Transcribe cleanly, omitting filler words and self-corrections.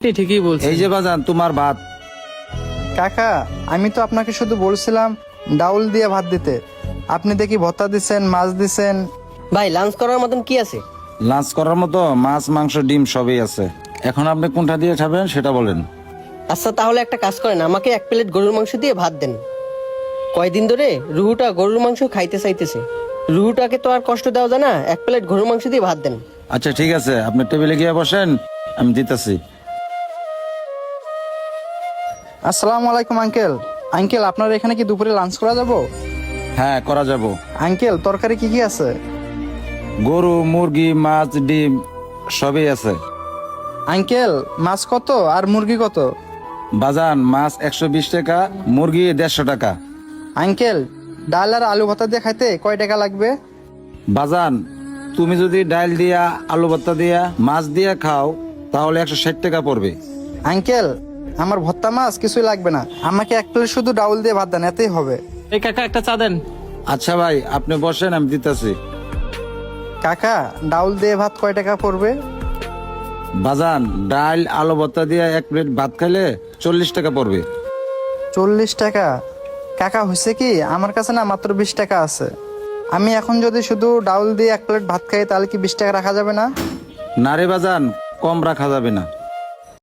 আপনি ঠিকই বলছেন। এই যে বাজান তোমার ভাত। কাকা, আমি তো আপনাকে শুধু বলছিলাম ডাউল দিয়ে ভাত দিতে, আপনি দেখি ভর্তা দিছেন, মাছ দিছেন। ভাই লাঞ্চ করার মতন কি আছে? লাঞ্চ করার মতো মাছ, মাংস, ডিম সবই আছে। এখন আপনি কোনটা দিয়ে খাবেন সেটা বলেন। আচ্ছা তাহলে একটা কাজ করেন, আমাকে 1 প্লেট গরুর মাংস দিয়ে ভাত দেন। কয়দিন ধরে রুহুটা গরুর মাংস খাইতে চাইতেছে, রুহুটাকে তো আর কষ্ট দেওয়া যায় না, 1 প্লেট গরুর মাংস দিয়ে ভাত দেন। আচ্ছা ঠিক আছে, আপনি টেবিলে গিয়ে বসেন, আমি দিতেছি। আসসালামু আলাইকুম আঙ্কেল। আঙ্কেল, আপনার এখানে কি দুপুরে লাঞ্চ করা যাব? হ্যাঁ, করা যাব। আঙ্কেল, তরকারি কি কি আছে? গরু, মুরগি, মাছ, ডিম সবই আছে। আঙ্কেল, মাছ কত আর মুরগি কত? বাজান, মাছ 120 টাকা, মুরগি 150 টাকা। আঙ্কেল, ডাল আর আলু ভর্তা দিয়ে খাইতে কয় টাকা লাগবে? বাজান, তুমি যদি ডাল দিয়া, আলু ভর্তা দিয়া, মাছ দিয়া খাও তাহলে 160 টাকা পড়বে। আঙ্কেল, আমার ভর্তা মাছ কিছুই লাগবে না, আমাকে 1 প্লেট শুধু ডাউল দিয়ে ভাত দেন, এতেই হবে। এই কাকা একটা চা দেন। আচ্ছা ভাই, আপনি বসেন, আমি দিতেছি। কাকা, ডাউল দিয়ে ভাত কয় টাকা পড়বে? বাজান, ডাল আলু ভর্তা দিয়ে 1 প্লেট ভাত খাইলে 40 টাকা পড়বে। 40 টাকা? কাকা, হয়েছে কি, আমার কাছে না মাত্র 20 টাকা আছে। আমি এখন যদি শুধু ডাউল দিয়ে 1 প্লেট ভাত খাই তাহলে কি 20 টাকা রাখা যাবে না? না রে বাজান, কম রাখা যাবে না।